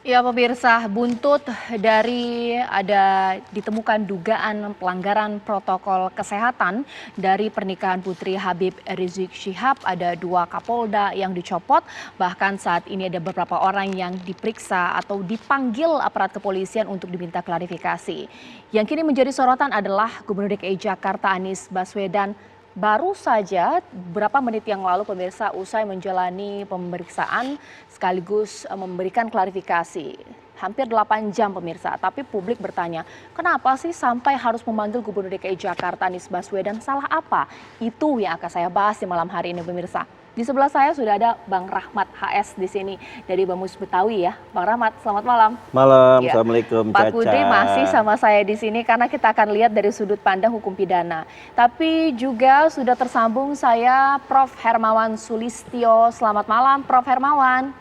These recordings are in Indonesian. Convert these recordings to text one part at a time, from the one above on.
Ya pemirsa, buntut dari ada ditemukan dugaan pelanggaran protokol kesehatan dari pernikahan Putri Habib Rizik Syihab, ada 2 Kapolda yang dicopot, bahkan saat ini ada beberapa orang yang diperiksa atau dipanggil aparat kepolisian untuk diminta klarifikasi. Yang kini menjadi sorotan adalah Gubernur DKI Jakarta Anies Baswedan. Baru saja beberapa menit yang lalu pemirsa usai menjalani pemeriksaan sekaligus memberikan klarifikasi. Hampir 8 jam pemirsa, tapi publik bertanya, kenapa sih sampai harus memanggil Gubernur DKI Jakarta Anies Baswedan, salah apa? Itu yang akan saya bahas di malam hari ini pemirsa. Di sebelah saya sudah ada Bang Rahmat HS di sini dari Bamus Betawi ya. Bang Rahmat, selamat malam. Malam, Ya. Assalamualaikum Pak Caca. Kudri masih sama saya di sini karena kita akan lihat dari sudut pandang hukum pidana. Tapi juga sudah tersambung saya Prof. Hermawan Sulistyo. Selamat malam Prof. Hermawan.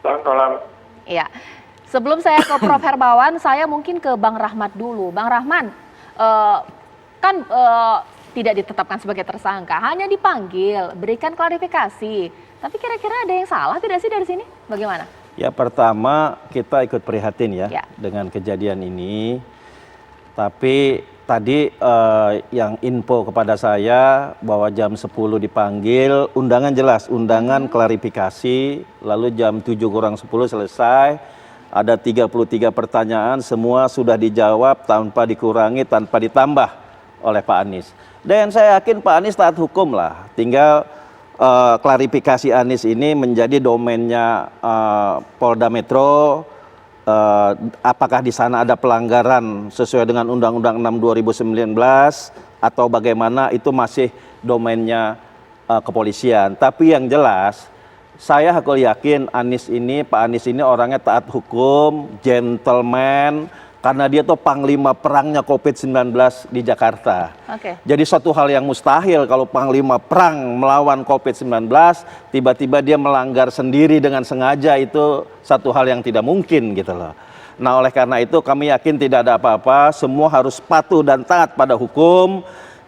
Selamat malam. Ya, sebelum saya ke Prof. Hermawan, saya mungkin ke Bang Rahmat dulu. Bang Rahman, kan tidak ditetapkan sebagai tersangka, hanya dipanggil, berikan klarifikasi. Tapi kira-kira ada yang salah tidak sih dari sini? Bagaimana? Ya pertama kita ikut prihatin ya, Ya. dengan kejadian ini. Tapi tadi yang info kepada saya bahwa jam 10 dipanggil, undangan jelas, undangan klarifikasi, lalu jam 7 kurang 10 selesai. Ada 33 pertanyaan, semua sudah dijawab tanpa dikurangi, tanpa ditambah oleh Pak Anies. Dan saya yakin Pak Anies taat hukum lah. Tinggal klarifikasi Anies ini menjadi domainnya Polda Metro. Apakah di sana ada pelanggaran sesuai dengan Undang-Undang 6 2019 atau bagaimana, itu masih domainnya kepolisian. Tapi yang jelas saya yakin Pak Anies ini orangnya taat hukum, gentleman, karena dia tuh panglima perangnya COVID-19 di Jakarta. Oke. Jadi suatu hal yang mustahil kalau panglima perang melawan COVID-19, tiba-tiba dia melanggar sendiri dengan sengaja, itu satu hal yang tidak mungkin gitu loh. Nah oleh karena itu kami yakin tidak ada apa-apa, semua harus patuh dan taat pada hukum,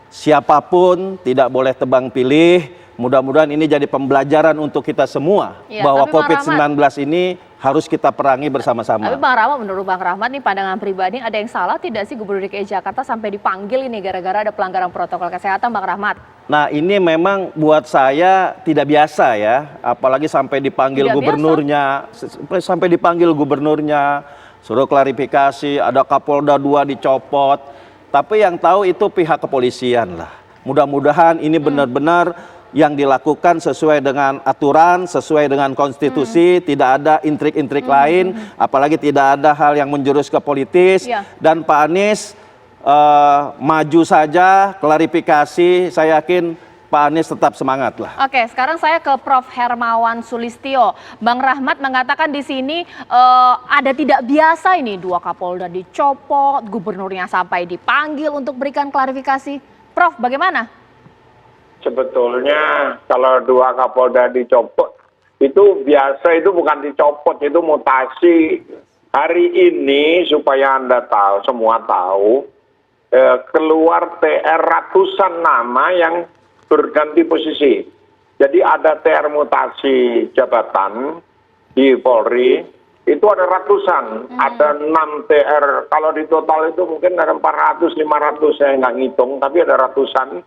siapapun tidak boleh tebang pilih. Mudah-mudahan ini jadi pembelajaran untuk kita semua, Ya, bahwa tapi Bang COVID-19 ini harus kita perangi bersama-sama. Tapi Bang Rahmat, menurut Bang Rahmat nih pandangan pribadi, ada yang salah tidak sih Gubernur DKI Jakarta sampai dipanggil ini gara-gara ada pelanggaran protokol kesehatan, Bang Rahmat? Nah ini memang buat saya tidak biasa ya, apalagi sampai dipanggil Tidak gubernurnya, suruh klarifikasi, ada Kapolda 2 dicopot. Tapi yang tahu itu pihak kepolisian lah. Mudah-mudahan ini benar-benar yang dilakukan sesuai dengan aturan, sesuai dengan konstitusi, tidak ada intrik-intrik lain, apalagi tidak ada hal yang menjurus ke politis. Ya. Dan Pak Anies maju saja, klarifikasi, saya yakin Pak Anies tetap semangat lah. Oke, sekarang saya ke Prof. Hermawan Sulistyo. Bang Rahmat mengatakan di sini ada tidak biasa ini, 2 Kapolda dicopot, gubernurnya sampai dipanggil untuk berikan klarifikasi. Prof, bagaimana? Sebetulnya kalau 2 Kapolda dicopot, itu biasa, itu bukan dicopot, itu mutasi. Hari ini supaya Anda tahu, semua tahu, keluar TR ratusan nama yang berganti posisi. Jadi ada TR mutasi jabatan di Polri, itu ada ratusan, ada 6 TR, kalau di total itu mungkin ada 400, 500, saya nggak ngitung, tapi ada ratusan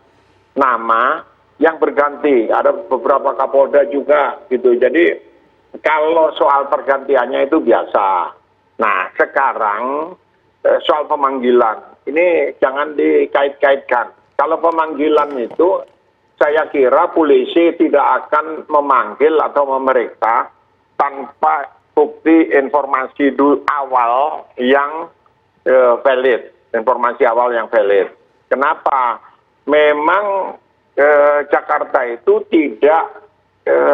nama yang berganti, ada beberapa Kapolda juga gitu. Jadi kalau soal pergantiannya itu biasa. Nah sekarang soal pemanggilan, ini jangan dikait-kaitkan. Kalau pemanggilan itu saya kira polisi tidak akan memanggil atau memeriksa tanpa bukti informasi awal yang valid, informasi awal yang valid. Kenapa? Memang Jakarta itu tidak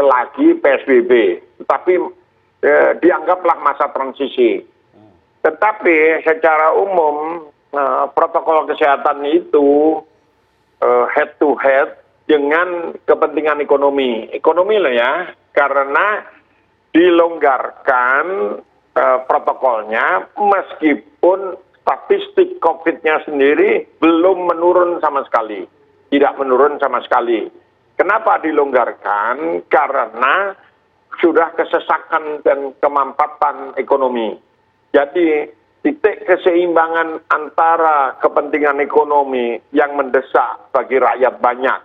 lagi PSBB, tapi dianggaplah masa transisi. Tetapi secara umum protokol kesehatan itu head to head dengan kepentingan ekonomi loh ya, karena dilonggarkan protokolnya meskipun statistik COVID-nya sendiri belum menurun sama sekali. Tidak menurun sama sekali. Kenapa dilonggarkan? Karena sudah kesesakan dan kemampatan ekonomi. Jadi titik keseimbangan antara kepentingan ekonomi yang mendesak bagi rakyat banyak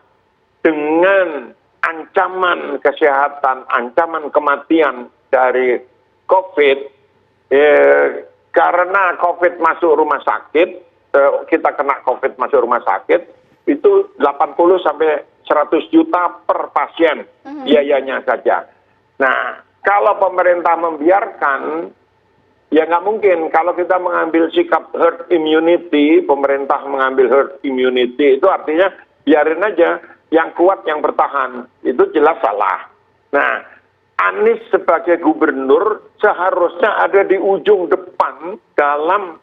dengan ancaman kesehatan, ancaman kematian dari COVID, karena COVID masuk rumah sakit, kita kena COVID masuk rumah sakit, itu 80 sampai 100 juta per pasien biayanya saja. Nah, kalau pemerintah membiarkan, ya nggak mungkin. Kalau kita mengambil sikap herd immunity, pemerintah mengambil herd immunity, itu artinya biarin aja yang kuat yang bertahan. Itu jelas salah. Nah, Anies sebagai gubernur seharusnya ada di ujung depan dalam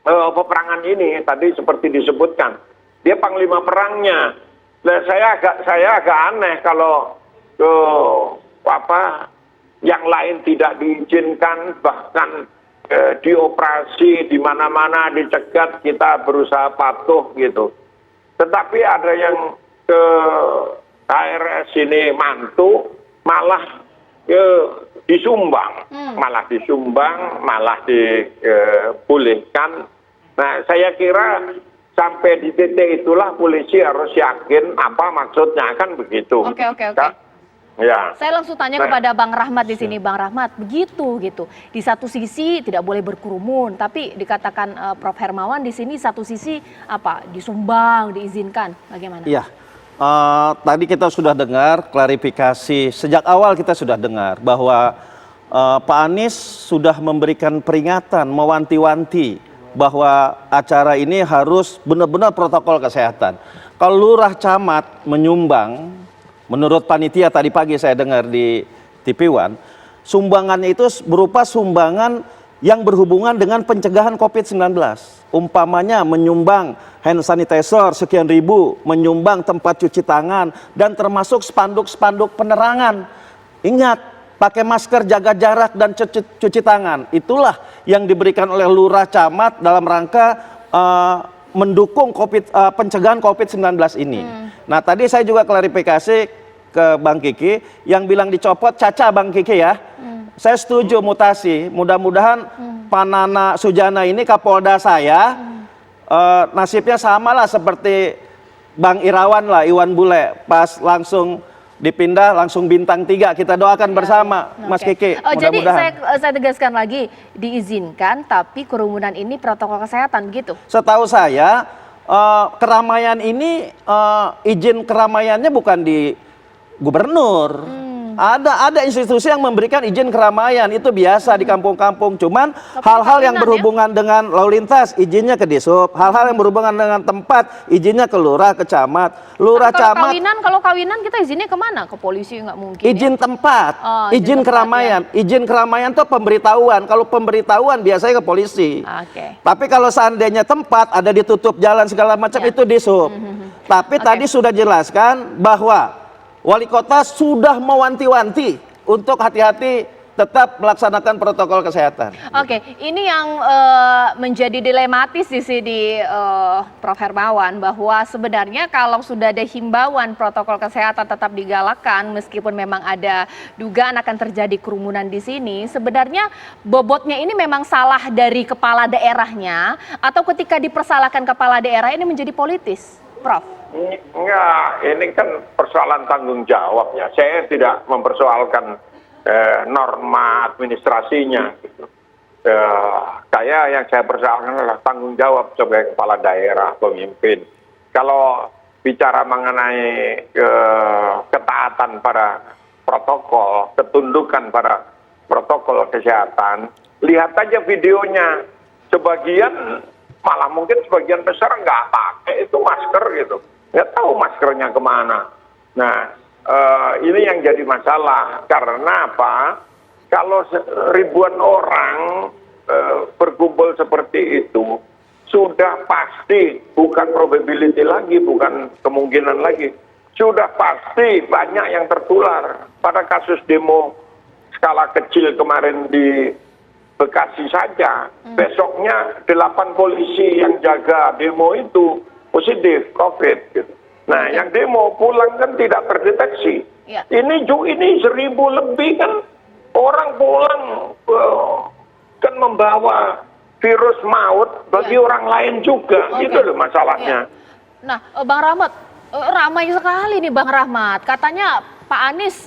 peperangan ini. Tadi seperti disebutkan, dia panglima perangnya. Nah, saya agak aneh kalau yang lain tidak diizinkan, bahkan dioperasi di mana-mana dicegat, kita berusaha patuh gitu. Tetapi ada yang ke KRS ini mantu, malah disumbang, malah dibolehkan. Nah, saya kira sampai di titik itulah polisi harus yakin apa maksudnya, kan begitu. Oke. Ya. Saya langsung tanya kepada Bang Rahmat di sini, Bang Rahmat, begitu gitu. Di satu sisi tidak boleh berkerumun, tapi dikatakan Prof Hermawan di sini satu sisi apa? Disumbang, diizinkan, bagaimana? Iya. Tadi kita sudah dengar klarifikasi, sejak awal kita sudah dengar bahwa Pak Anies sudah memberikan peringatan, mewanti-wanti bahwa acara ini harus benar-benar protokol kesehatan. Kalau lurah camat menyumbang, menurut panitia tadi pagi saya dengar di TV One, sumbangannya itu berupa sumbangan yang berhubungan dengan pencegahan COVID-19. Umpamanya menyumbang hand sanitizer sekian ribu, menyumbang tempat cuci tangan, dan termasuk spanduk-spanduk penerangan. Ingat, pakai masker, jaga jarak, dan cuci tangan. Itulah yang diberikan oleh lurah camat dalam rangka mendukung pencegahan COVID-19 ini. Nah, tadi saya juga klarifikasi ke Bang Kiki, yang bilang dicopot Caca Bang Kiki ya. Saya setuju mutasi, mudah-mudahan Panana Sujana ini Kapolda saya, nasibnya sama lah seperti Bang Irawan lah, Iwan Bule, pas langsung dipindah langsung bintang 3, kita doakan bersama Mas Kiki. Jadi saya tegaskan lagi, diizinkan tapi kerumunan ini protokol kesehatan gitu. Setahu saya keramaian ini izin keramaiannya bukan di gubernur. Ada institusi yang memberikan izin keramaian, itu biasa di kampung-kampung. Cuman hal-hal yang berhubungan dengan lalu lintas izinnya ke Dishub, hal-hal yang berhubungan dengan tempat izinnya ke lurah, ke camat. Lurah, camat. Kalau kawinan kita izinnya kemana? Ke polisi nggak mungkin. Izin tempat, izin tempat, keramaian. Ya. Izin keramaian itu pemberitahuan. Kalau pemberitahuan biasanya ke polisi. Tapi kalau seandainya tempat ada ditutup jalan segala macam itu Dishub. Tapi tadi sudah jelaskan bahwa Wali Kota sudah mewanti-wanti untuk hati-hati tetap melaksanakan protokol kesehatan. Oke, ini yang menjadi dilematis di sini Prof Hermawan, bahwa sebenarnya kalau sudah ada himbauan protokol kesehatan tetap digalakkan meskipun memang ada dugaan akan terjadi kerumunan di sini, sebenarnya bobotnya ini memang salah dari kepala daerahnya atau ketika dipersalahkan kepala daerah ini menjadi politis, Prof? Enggak, ini kan persoalan tanggung jawab ya. Saya tidak mempersoalkan norma administrasinya. Yang saya persoalkan adalah tanggung jawab sebagai kepala daerah, pemimpin. Kalau bicara mengenai ketaatan pada protokol, ketundukan pada protokol kesehatan, lihat aja videonya. Sebagian, malah mungkin sebagian besar nggak pakai itu masker gitu. Nggak tahu maskernya kemana. Nah, ini yang jadi masalah. Karena apa? Kalau ribuan orang berkumpul seperti itu, sudah pasti, bukan probability lagi, bukan kemungkinan lagi, sudah pasti banyak yang tertular. Pada kasus demo skala kecil kemarin di Bekasi saja, besoknya 8 polisi yang jaga demo itu positif COVID. Gitu. Nah, yang demo pulang kan tidak terdeteksi. Ya. Ini 1.000 lebih kan orang pulang kan membawa virus maut bagi orang lain juga, gitu loh masalahnya. Nah, Bang Rahmat, ramai sekali nih Bang Rahmat. Katanya Pak Anies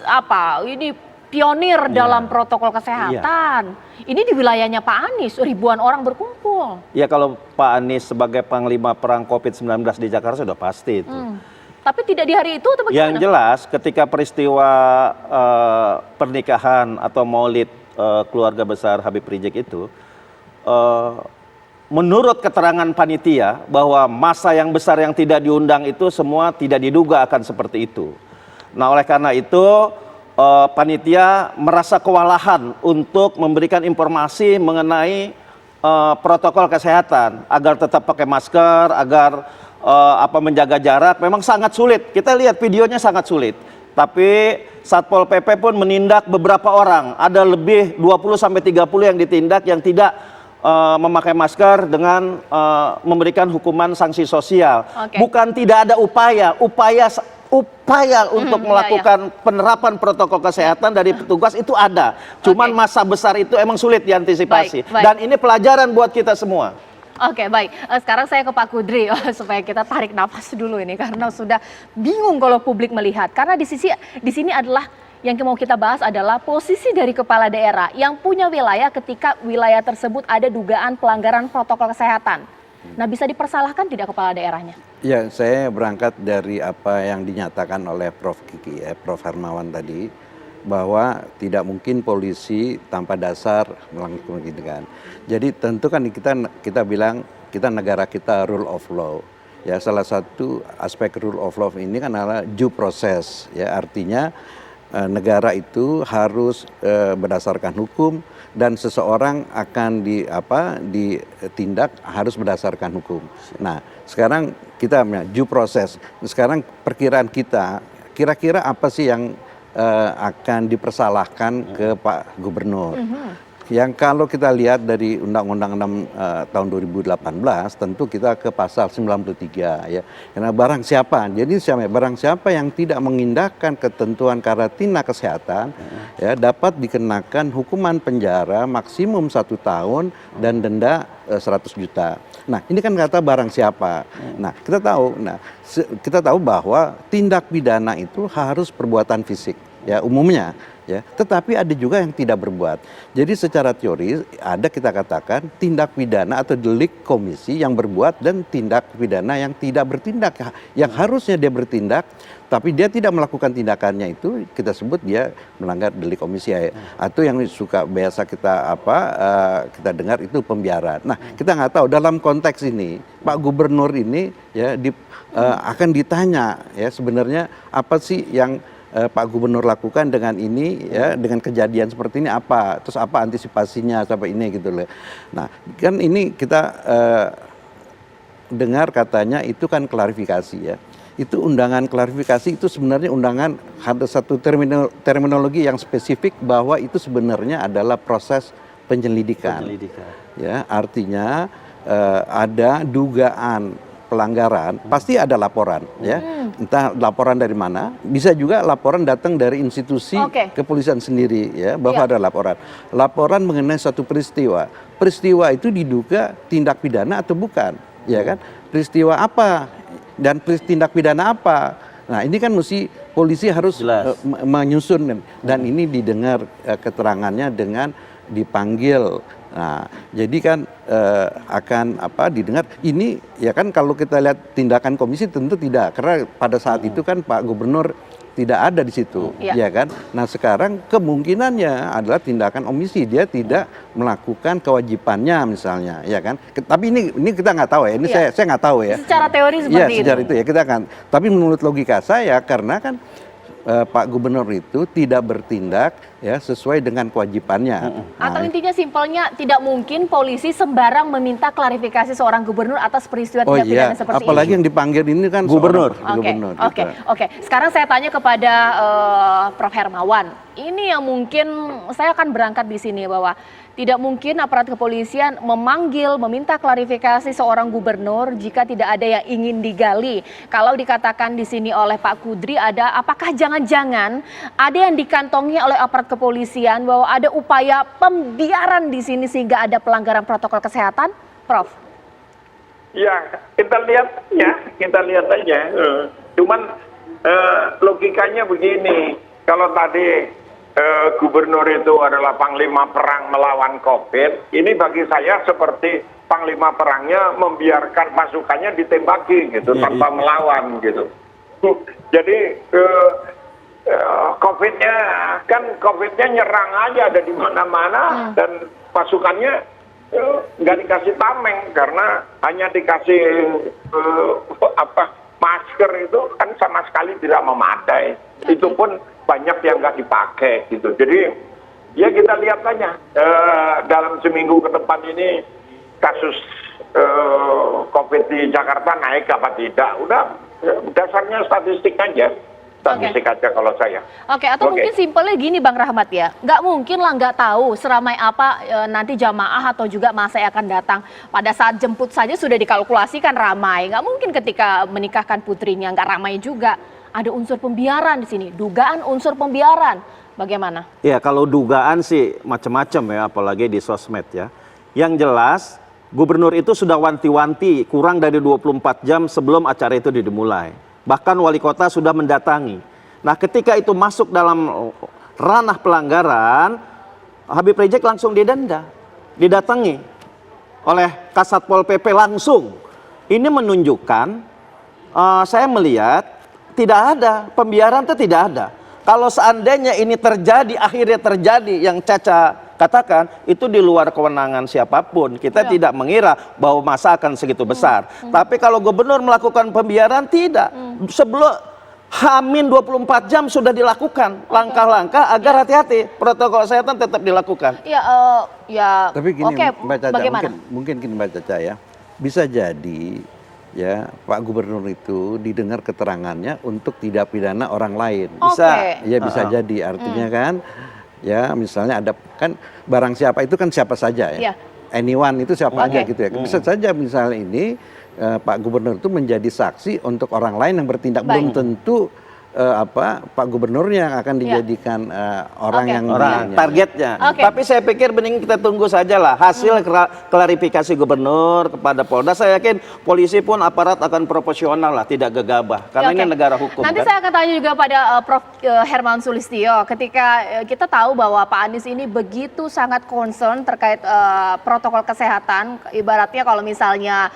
ini pionir dalam protokol kesehatan. Ini di wilayahnya Pak Anies, ribuan orang berkumpul. Ya kalau Pak Anies sebagai panglima perang COVID-19 di Jakarta sudah pasti itu. Tapi tidak di hari itu atau bagaimana? Yang jelas ketika peristiwa pernikahan atau maulid keluarga besar Habib Rizik itu, menurut keterangan panitia bahwa massa yang besar yang tidak diundang itu semua tidak diduga akan seperti itu. Nah oleh karena itu panitia merasa kewalahan untuk memberikan informasi mengenai protokol kesehatan agar tetap pakai masker, agar menjaga jarak. Memang sangat sulit. Kita lihat videonya sangat sulit. Tapi Satpol PP pun menindak beberapa orang. Ada lebih 20-30 yang ditindak yang tidak memakai masker dengan memberikan hukuman sanksi sosial. Bukan tidak ada upaya untuk melakukan penerapan protokol kesehatan dari petugas itu ada. Cuman masa besar itu emang sulit diantisipasi. Dan ini pelajaran buat kita semua. Oke, baik. Sekarang saya ke Pak Kudri supaya kita tarik nafas dulu ini karena sudah bingung kalau publik melihat. Karena di sini adalah yang mau kita bahas adalah posisi dari kepala daerah yang punya wilayah ketika wilayah tersebut ada dugaan pelanggaran protokol kesehatan. Nah, bisa dipersalahkan tidak kepala daerahnya? Ya, saya berangkat dari apa yang dinyatakan oleh Prof. Kiki, Prof. Hermawan tadi, bahwa tidak mungkin polisi tanpa dasar melakukan penyidikan. Jadi tentu kan kita bilang kita negara kita rule of law. Ya, salah satu aspek rule of law ini kan adalah due process. Ya, artinya negara itu harus berdasarkan hukum dan seseorang akan ditindak harus berdasarkan hukum. Nah, sekarang kita due process. Sekarang perkiraan kita, kira-kira apa sih yang akan dipersalahkan ke Pak Gubernur? Yang kalau kita lihat dari Undang-Undang 6 tahun 2018 tentu kita ke pasal 93 ya. Karena barang siapa yang tidak mengindahkan ketentuan karantina kesehatan ya dapat dikenakan hukuman penjara maksimum 1 tahun dan denda 100 juta. Nah, ini kan kata barang siapa. Nah, kita tahu bahwa tindak pidana itu harus perbuatan fisik ya umumnya ya, tetapi ada juga yang tidak berbuat. Jadi secara teori ada kita katakan tindak pidana atau delik komisi yang berbuat dan tindak pidana yang tidak bertindak, yang harusnya dia bertindak tapi dia tidak melakukan tindakannya, itu kita sebut dia melanggar delik komisi ya. Atau yang suka biasa kita dengar itu pembiaran. Nah, kita nggak tahu dalam konteks ini Pak Gubernur ini ya akan ditanya ya sebenarnya apa sih yang Pak Gubernur lakukan dengan ini ya, dengan kejadian seperti ini apa, terus apa antisipasinya sampai ini gitu loh. Nah, kan ini kita dengar katanya itu kan klarifikasi ya. Itu undangan klarifikasi itu sebenarnya undangan ada satu terminologi yang spesifik bahwa itu sebenarnya adalah proses penyelidikan. Ya, artinya ada dugaan pelanggaran, pasti ada laporan ya. Entah laporan dari mana, bisa juga laporan datang dari institusi kepolisian sendiri ya, bahwa ada laporan. Laporan mengenai satu peristiwa. Peristiwa itu diduga tindak pidana atau bukan, ya kan? Peristiwa apa dan tindak pidana apa? Nah, ini kan mesti polisi harus menyusun dan ini didengar keterangannya dengan dipanggil. Nah, jadi kan akan didengar ini ya kan. Kalau kita lihat tindakan komisi tentu tidak, karena pada saat itu kan Pak Gubernur tidak ada di situ, ya kan. Nah, sekarang kemungkinannya adalah tindakan omisi, dia tidak melakukan kewajibannya misalnya, ya kan. Tapi ini kita nggak tahu ya, ini saya nggak tahu ya. Secara teori seperti itu. Secara itu ya kita kan. Tapi menurut logika saya karena kan Pak Gubernur itu tidak bertindak ya sesuai dengan kewajibannya. Atau intinya simpelnya tidak mungkin polisi sembarang meminta klarifikasi seorang gubernur atas peristiwa tindak pidana seperti ini. Apalagi yang dipanggil ini kan gubernur. Oke. Sekarang saya tanya kepada Prof. Hermawan. Ini yang mungkin saya akan berangkat di sini bahwa tidak mungkin aparat kepolisian meminta klarifikasi seorang gubernur jika tidak ada yang ingin digali. Kalau dikatakan di sini oleh Pak Kudri apakah jangan-jangan ada yang dikantongi oleh aparat kepolisian bahwa ada upaya pembiaran di sini sehingga ada pelanggaran protokol kesehatan, Prof? Ya, kita lihat aja. Cuman logikanya begini, kalau tadi gubernur itu adalah panglima perang melawan COVID, ini bagi saya seperti panglima perangnya membiarkan pasukannya ditembaki gitu tanpa melawan gitu. Jadi COVID-nya nyerang aja ada di mana-mana dan pasukannya nggak dikasih tameng karena hanya dikasih masker itu kan sama sekali tidak memadai. Itu pun banyak yang nggak dipakai gitu. Jadi ya kita lihat aja dalam seminggu ke depan ini kasus COVID di Jakarta naik apa tidak. Udah dasarnya statistik aja. Statistik aja kalau saya. Atau mungkin simpelnya gini Bang Rahmat ya, nggak mungkin lah nggak tahu seramai apa nanti jamaah atau juga masa yang akan datang. Pada saat jemput saja sudah dikalkulasikan ramai, nggak mungkin ketika menikahkan putrinya nggak ramai juga. Ada unsur pembiaran di sini, dugaan unsur pembiaran. Bagaimana? Ya kalau dugaan sih macam-macam ya, apalagi di sosmed ya. Yang jelas gubernur itu sudah wanti-wanti kurang dari 24 jam sebelum acara itu dimulai. Bahkan wali kota sudah mendatangi. Nah ketika itu masuk dalam ranah pelanggaran, Habib Rizik langsung didatangi oleh Kasatpol PP langsung. Ini menunjukkan, saya melihat tidak ada, pembiaran itu tidak ada. Kalau seandainya ini terjadi, akhirnya terjadi yang Caca katakan, itu di luar kewenangan siapapun. Kita tidak mengira bahwa masa akan segitu besar. Tapi kalau gubernur melakukan pembiaran, tidak. Sebelum Hamin 24 jam sudah dilakukan langkah-langkah agar hati-hati, protokol kesehatan tetap dilakukan. Tapi gini Mbak Caca, bagaimana? mungkin gini Mbak Caca ya, bisa jadi ya Pak Gubernur itu didengar keterangannya untuk tidak pidana orang lain. Bisa jadi artinya kan ya misalnya ada kan barang siapa itu kan siapa saja ya. Anyone itu siapa aja gitu ya. Bisa saja misalnya ini Pak Gubernur itu menjadi saksi untuk orang lain yang bertindak. Belum tentu Pak Gubernurnya yang akan dijadikan orang targetnya. Tapi saya pikir mending kita tunggu sajalah hasil klarifikasi gubernur kepada Polda. Saya yakin polisi pun aparat akan proporsional lah, tidak gegabah karena ini negara hukum. Nanti saya akan tanya juga pada Prof Hermawan Sulistyo, ketika kita tahu bahwa Pak Anies ini begitu sangat concern terkait protokol kesehatan. Ibaratnya kalau misalnya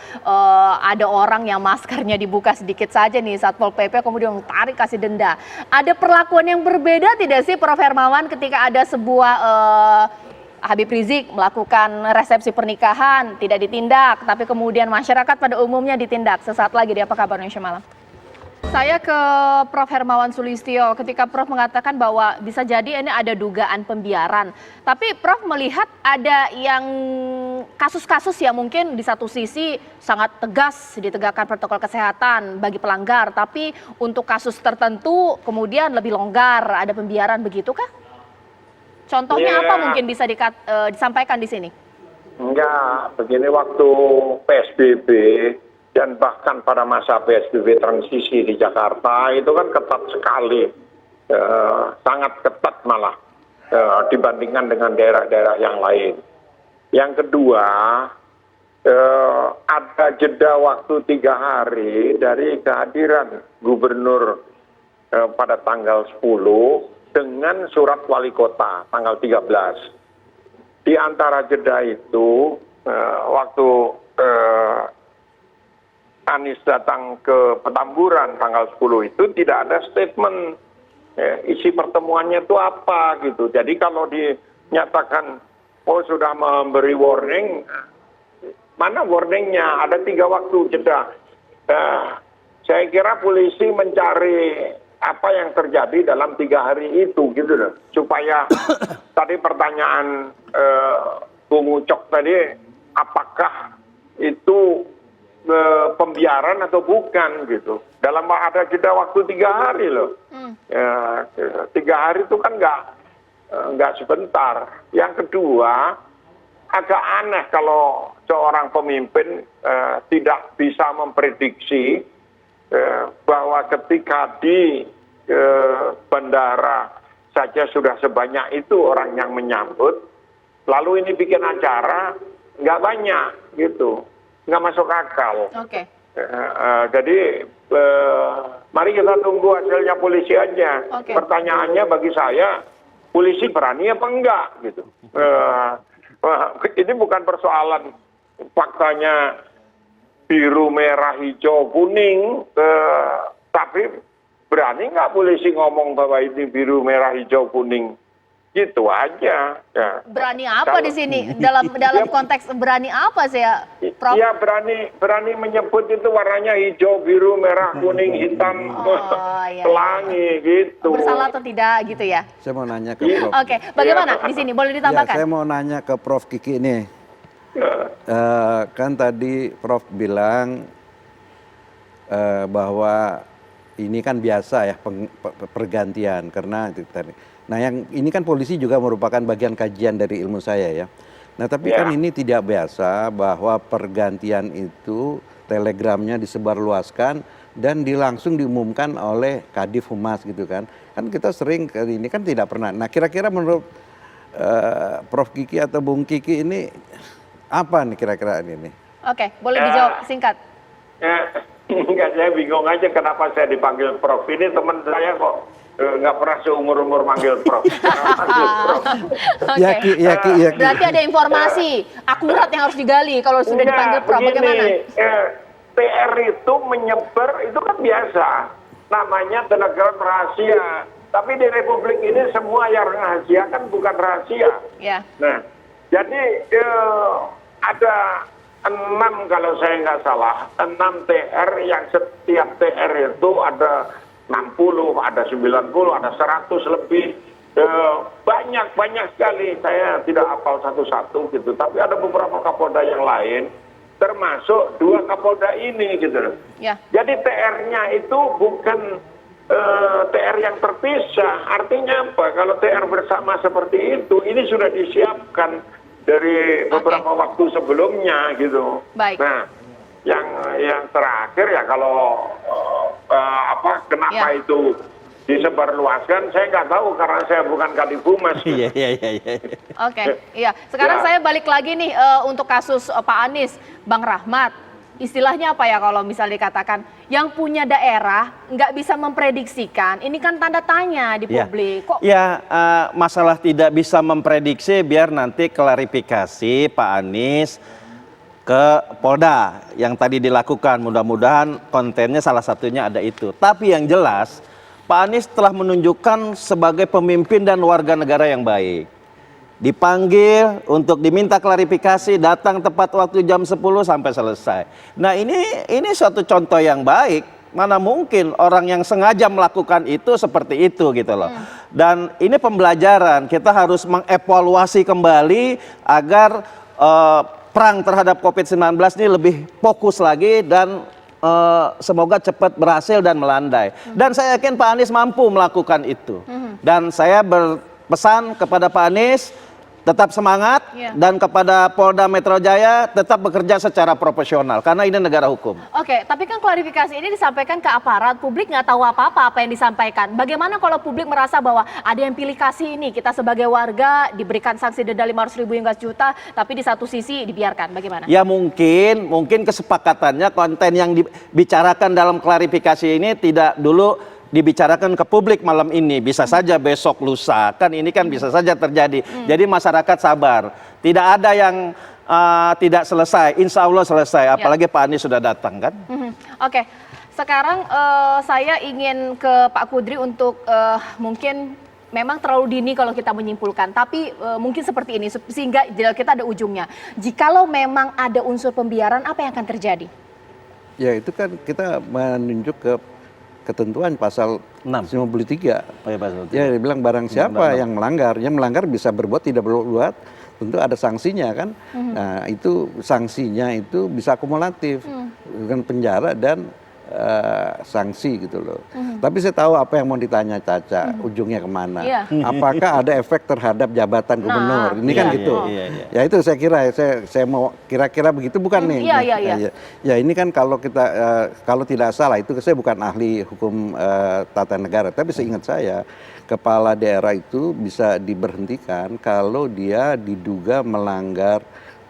ada orang yang maskernya dibuka sedikit saja nih Satpol PP kemudian tarik kasih denda. Ada perlakuan yang berbeda tidak sih Prof Hermawan ketika ada sebuah Habib Rizik melakukan resepsi pernikahan tidak ditindak, tapi kemudian masyarakat pada umumnya ditindak? Sesaat lagi di Apa Kabar Indonesia Malam. Saya ke Prof Hermawan Sulistyo, ketika Prof mengatakan bahwa bisa jadi ini ada dugaan pembiaran. Tapi Prof melihat ada yang kasus-kasus yang mungkin di satu sisi sangat tegas ditegakkan protokol kesehatan bagi pelanggar, tapi untuk kasus tertentu kemudian lebih longgar, ada pembiaran, begitukah? Contohnya apa mungkin bisa disampaikan di sini? Enggak, begini waktu PSBB dan bahkan pada masa PSBB transisi di Jakarta itu kan ketat sekali, sangat ketat malah dibandingkan dengan daerah-daerah yang lain. Yang kedua, ada jeda waktu 3 hari dari kehadiran gubernur pada tanggal 10 dengan surat wali kota tanggal 13. Di antara jeda itu, waktu Anies datang ke Petamburan tanggal 10 itu tidak ada statement isi pertemuannya itu apa gitu. Jadi kalau dinyatakan sudah memberi warning, mana warningnya? Ada 3 waktu jeda. Saya kira polisi mencari apa yang terjadi dalam 3 hari itu gitu loh. Supaya tadi pertanyaan Bung Ucok tadi, apakah itu pembiaran atau bukan gitu. Dalam ada jeda waktu 3 hari loh. 3 hari itu kan nggak sebentar. Yang kedua, agak aneh kalau seorang pemimpin tidak bisa memprediksi bahwa ketika di bandara saja sudah sebanyak itu orang yang menyambut, lalu ini bikin acara nggak banyak gitu, nggak masuk akal. Oke. Jadi mari kita tunggu hasilnya polisi aja. Oke. Pertanyaannya bagi saya, polisi berani apa enggak gitu. Ini bukan persoalan faktanya biru, merah, hijau, kuning, tapi berani nggak polisi ngomong bahwa ini biru, merah, hijau, kuning? Gitu aja. Ya. Berani apa di sini? Dalam konteks berani apa sih ya, Prof? Iya, berani menyebut itu warnanya hijau, biru, merah, kuning, hitam, Iya. pelangi gitu. Bersalah atau tidak gitu ya? Saya mau nanya ke Prof. Oke, bagaimana di sini? Boleh Ya, ditambahkan? saya mau nanya ke Prof Kiki nih. Kan tadi Prof bilang bahwa ini kan biasa ya pergantian karena itu tadi. Nah, yang ini kan polisi juga merupakan bagian kajian dari ilmu saya ya. Nah, tapi kan ini tidak biasa bahwa pergantian itu telegramnya disebarluaskan dan langsung diumumkan oleh Kadif Humas gitu kan. Kan kita sering ini kan tidak pernah. Nah, kira-kira menurut Prof Kiki atau Bung Kiki ini apa nih kira-kira ini? Oke, boleh dijawab singkat. Enggak, saya bingung aja kenapa saya dipanggil Prof. Ini teman saya kok nggak pernah seumur-umur manggil Prof. Oke. Ya, Ki. Berarti ada informasi akurat yang harus digali kalau sudah dipanggil Prof. Bagaimana? PR itu menyebar itu kan biasa. Namanya telegram rahasia. Tapi di Republik ini semua yang rahasia kan bukan rahasia. Ya. Nah, jadi ada 6 kalau saya nggak salah, 6 TR yang setiap TR itu ada 60, ada 90, ada 100 lebih. Banyak sekali, saya tidak hafal satu-satu gitu. Tapi ada beberapa Kapolda yang lain, termasuk 2 Kapolda ini gitu. Ya. Jadi TR-nya itu bukan TR yang terpisah. Artinya apa? Kalau TR bersama seperti itu, ini sudah disiapkan dari beberapa waktu sebelumnya gitu. Baik. Nah, yang terakhir ya kalau kenapa itu disebarluaskan, saya nggak tahu karena saya bukan Kadif Humas. Iya. Oke, iya. Sekarang Ya. saya balik lagi nih untuk kasus Pak Anies, Bang Rahmat. Istilahnya apa ya kalau misalnya dikatakan yang punya daerah nggak bisa memprediksikan, ini kan tanda tanya di publik. Kok? Ya, masalah tidak bisa memprediksi biar nanti klarifikasi Pak Anies ke Polda yang tadi dilakukan. Mudah-mudahan kontennya salah satunya ada itu. Tapi yang jelas Pak Anies telah menunjukkan sebagai pemimpin dan warga negara yang baik. Dipanggil untuk diminta klarifikasi, datang tepat waktu jam 10 sampai selesai. Nah, ini suatu contoh yang baik. Mana mungkin orang yang sengaja melakukan itu seperti itu gitu loh. Dan ini pembelajaran, kita harus mengevaluasi kembali agar perang terhadap COVID-19 ini lebih fokus lagi dan semoga cepat berhasil dan melandai. Dan saya yakin Pak Anies mampu melakukan itu. Dan saya berpesan kepada Pak Anies, tetap semangat, dan kepada Polda Metro Jaya tetap bekerja secara profesional karena ini negara hukum. Oke, tapi kan klarifikasi ini disampaikan ke aparat, publik nggak tahu apa yang disampaikan. Bagaimana kalau publik merasa bahwa ada yang pilih kasih ini, kita sebagai warga diberikan sanksi denda 500.000 hingga juta, tapi di satu sisi dibiarkan, bagaimana? Ya mungkin kesepakatannya konten yang dibicarakan dalam klarifikasi ini tidak dulu dibicarakan ke publik malam ini, bisa saja besok lusa, kan ini kan bisa saja terjadi. Jadi masyarakat sabar, tidak ada yang tidak selesai, insya Allah selesai, apalagi Pak Anies sudah datang kan. Oke, sekarang saya ingin ke Pak Kudri untuk mungkin memang terlalu dini kalau kita menyimpulkan, tapi mungkin seperti ini sehingga kita ada ujungnya. Jikalau memang ada unsur pembiaran, apa yang akan terjadi? Ya itu kan kita menunjuk ke ketentuan pasal 53. Ya, dia bilang barang siapa yang melanggar bisa berbuat, tidak berbuat, tentu ada sanksinya kan. Nah, itu sanksinya itu bisa akumulatif dengan penjara dan sanksi gitu loh. Tapi saya tahu apa yang mau ditanya Caca, ujungnya kemana. Iya. Apakah ada efek terhadap jabatan gubernur? Ini kan Iya, gitu. iya. Ya itu saya kira, saya mau kira-kira begitu bukan nih? Iya. Ya ini kan kalau kita kalau tidak salah itu saya bukan ahli hukum tata negara, tapi seingat saya kepala daerah itu bisa diberhentikan kalau dia diduga melanggar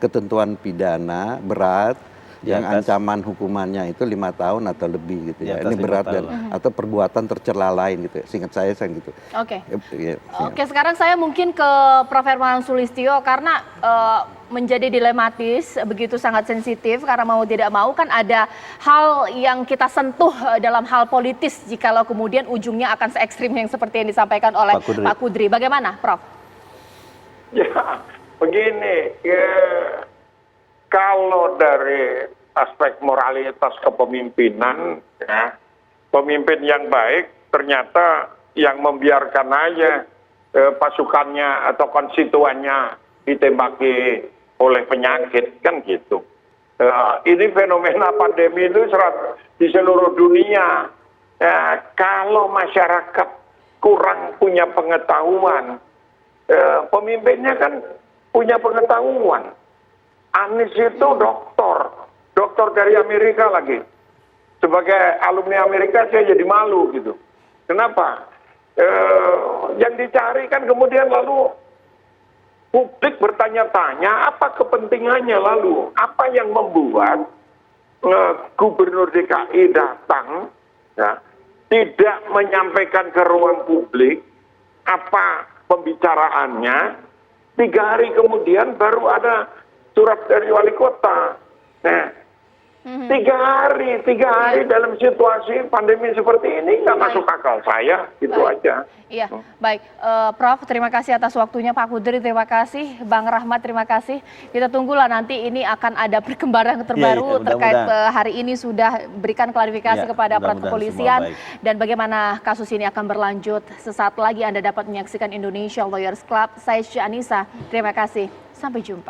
ketentuan pidana berat yang ancaman hukumannya itu 5 tahun atau lebih gitu ya. Ini berat dan atau perbuatan tercela lain gitu. Seingat saya gitu. Oke. Ya, Oke, sekarang saya mungkin ke Prof. Hermawan Sulistyo karena menjadi dilematis, begitu sangat sensitif karena mau tidak mau kan ada hal yang kita sentuh dalam hal politis jikalau kemudian ujungnya akan se-ekstrim yang seperti yang disampaikan oleh Pak Kudri. Bagaimana, Prof? Ya, begini, kalau dari aspek moralitas kepemimpinan, ya, pemimpin yang baik ternyata yang membiarkan aja pasukannya atau konstituennya ditembaki oleh penyakit, kan gitu. Ini fenomena pandemi itu di seluruh dunia. Kalau masyarakat kurang punya pengetahuan, pemimpinnya kan punya pengetahuan. Anies itu doktor dari Amerika lagi. Sebagai alumni Amerika saya jadi malu gitu. Kenapa? Yang dicari kan kemudian lalu publik bertanya-tanya apa kepentingannya lalu. Apa yang membuat Gubernur DKI datang ya, tidak menyampaikan ke ruang publik apa pembicaraannya. 3 hari kemudian baru ada surat dari wali kota. Nah, 3 hari dalam situasi pandemi seperti ini nggak masuk akal saya, gitu aja. Iya, baik. Prof, terima kasih atas waktunya. Pak Kudri, terima kasih. Bang Rahmat, terima kasih. Kita tunggulah nanti ini akan ada perkembangan terbaru terkait hari ini sudah berikan klarifikasi kepada aparat kepolisian dan bagaimana kasus ini akan berlanjut. Sesaat lagi Anda dapat menyaksikan Indonesia Lawyers Club. Saya Syanisa, terima kasih. Sampai jumpa.